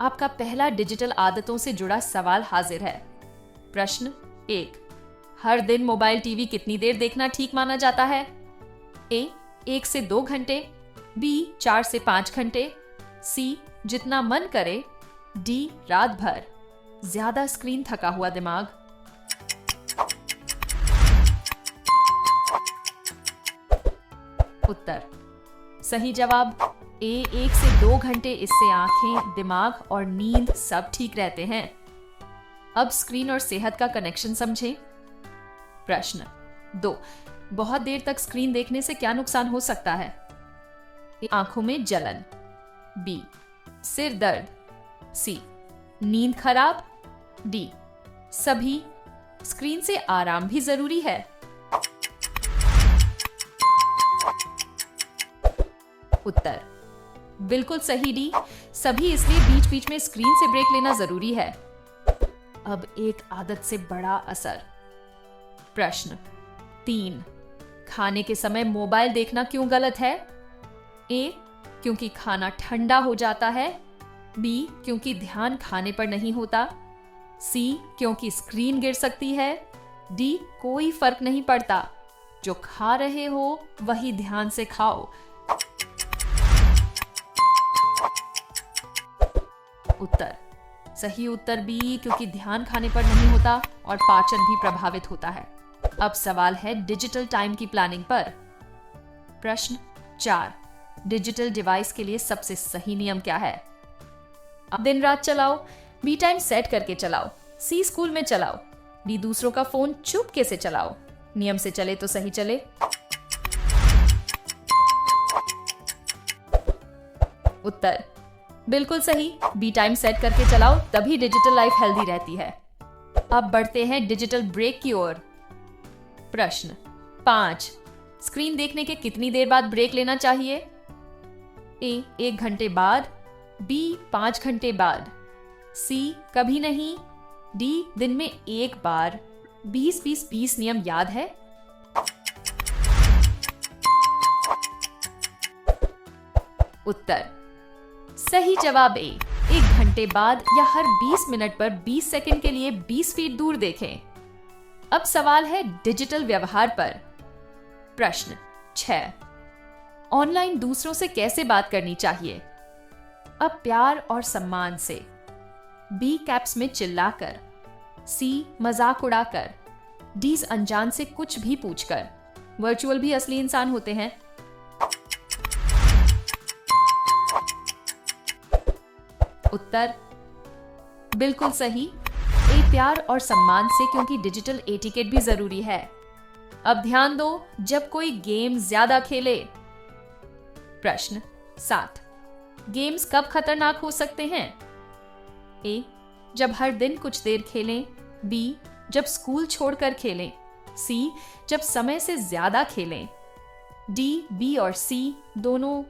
आपका पहला डिजिटल आदतों से जुड़ा सवाल हाजिर है। प्रश्न 1, हर दिन मोबाइल टीवी कितनी देर देखना ठीक माना जाता है? ए 1 से 2 घंटे, बी 4 से 5 घंटे, सी जितना मन करे, डी रात भर। ज्यादा स्क्रीन थका हुआ दिमाग। उत्तर सही जवाब ए 1 से 2 घंटे, इससे आंखें, दिमाग और नींद सब ठीक रहते हैं। अब स्क्रीन और सेहत का कनेक्शन समझें। प्रश्न 2, बहुत देर तक स्क्रीन देखने से क्या नुकसान हो सकता है? ए, आंखों में जलन, बी सिर दर्द, सी नींद खराब, डी सभी। स्क्रीन से आराम भी जरूरी है। उत्तर बिल्कुल सही डी, सभी, इसलिए बीच बीच में स्क्रीन से ब्रेक लेना जरूरी है। अब एक आदत से बड़ा असर। प्रश्न 3, खाने के समय मोबाइल देखना क्यों गलत है? ए क्योंकि खाना ठंडा हो जाता है, बी क्योंकि ध्यान खाने पर नहीं होता, सी क्योंकि स्क्रीन गिर सकती है, डी कोई फर्क नहीं पड़ता, जो खा रहे हो वही ध्यान से खाओ। उत्तर सही उत्तर बी, क्योंकि ध्यान खाने पर नहीं होता और पाचन भी प्रभावित होता है। अब सवाल है डिजिटल टाइम की प्लानिंग पर। प्रश्न 4, डिजिटल डिवाइस के लिए सबसे सही नियम क्या है? दिन रात चलाओ, बी टाइम सेट करके चलाओ, सी स्कूल में चलाओ, डी दूसरों का फोन चुपके से चलाओ। नियम से चले तो सही चले। उत्तर बिल्कुल सही, बी टाइम सेट करके चलाओ, तभी डिजिटल लाइफ हेल्दी रहती है। अब बढ़ते हैं डिजिटल ब्रेक की ओर। प्रश्न 5, स्क्रीन देखने के कितनी देर बाद ब्रेक लेना चाहिए? ए 1 घंटे बाद, बी 5 घंटे बाद, सी कभी नहीं, डी दिन में 1 बार। 20-20-20 नियम याद है? उत्तर सही जवाब ए 1 घंटे बाद या हर 20 मिनट पर 20 सेकंड के लिए 20 फीट दूर देखें। अब सवाल है डिजिटल व्यवहार पर। प्रश्न 6, ऑनलाइन दूसरों से कैसे बात करनी चाहिए? अब प्यार और सम्मान से, बी कैप्स में चिल्लाकर, सी मजाक उड़ाकर, डी अनजान से कुछ भी पूछकर। वर्चुअल भी असली इंसान होते हैं। उत्तर बिल्कुल सही, ए प्यार और सम्मान से, क्योंकि डिजिटल एटिकेट भी जरूरी है। अब ध्यान दो जब कोई गेम ज्यादा खेले। प्रश्न 7, गेम्स कब खतरनाक हो सकते हैं? ए जब हर दिन कुछ देर खेलें, बी जब स्कूल छोड़कर खेलें, सी जब समय से ज्यादा खेलें, डी बी और सी दोनों।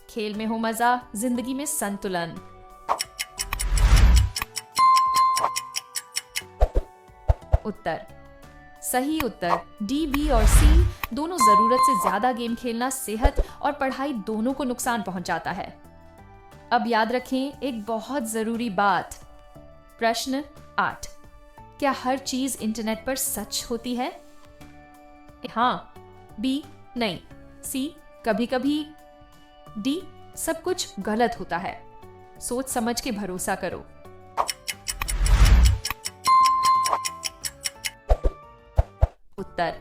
खेल में हो मजा, जिंदगी में संतुलन। उत्तर सही उत्तर डी, बी और सी दोनों। जरूरत से ज्यादा गेम खेलना सेहत और पढ़ाई दोनों को नुकसान पहुंचाता है। अब याद रखें एक बहुत जरूरी बात। प्रश्न 8, क्या हर चीज इंटरनेट पर सच होती है? हाँ, बी नहीं, सी कभी कभी, डी सब कुछ गलत होता है। सोच समझ के भरोसा करो। उत्तर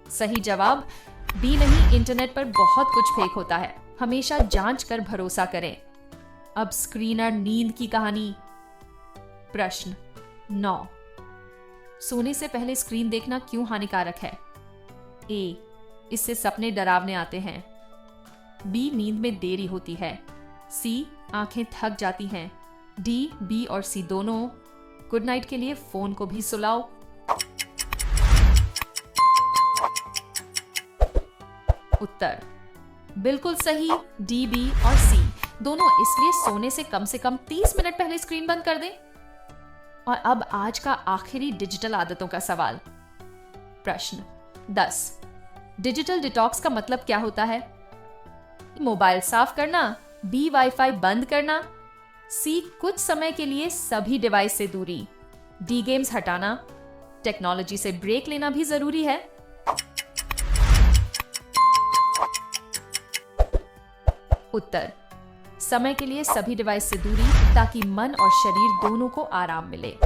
सही जवाब बी नहीं, इंटरनेट पर बहुत कुछ फेक होता है। हमेशा जांच कर भरोसा करें। अब स्क्रीन और नींद की कहानी। प्रश्न 9, सोने से पहले स्क्रीन देखना क्यों हानिकारक है? ए इससे सपने डरावने आते हैं, बी नींद में देरी होती है, सी आंखें थक जाती हैं, डी बी और सी दोनों। गुड नाइट के लिए फोन को भी सुलाओ। उत्तर बिल्कुल सही, डी बी और सी दोनों, इसलिए सोने से कम 30 मिनट पहले स्क्रीन बंद कर दें। और अब आज का आखिरी डिजिटल आदतों का सवाल। प्रश्न 10, डिजिटल डिटॉक्स का मतलब क्या होता है? मोबाइल साफ करना, बी वाईफाई बंद करना, सी, कुछ समय के लिए सभी डिवाइस से दूरी। डी, गेम्स हटाना। टेक्नोलॉजी से ब्रेक लेना भी जरूरी है। उत्तर, समय के लिए सभी डिवाइस से दूरी ताकि मन और शरीर दोनों को आराम मिले।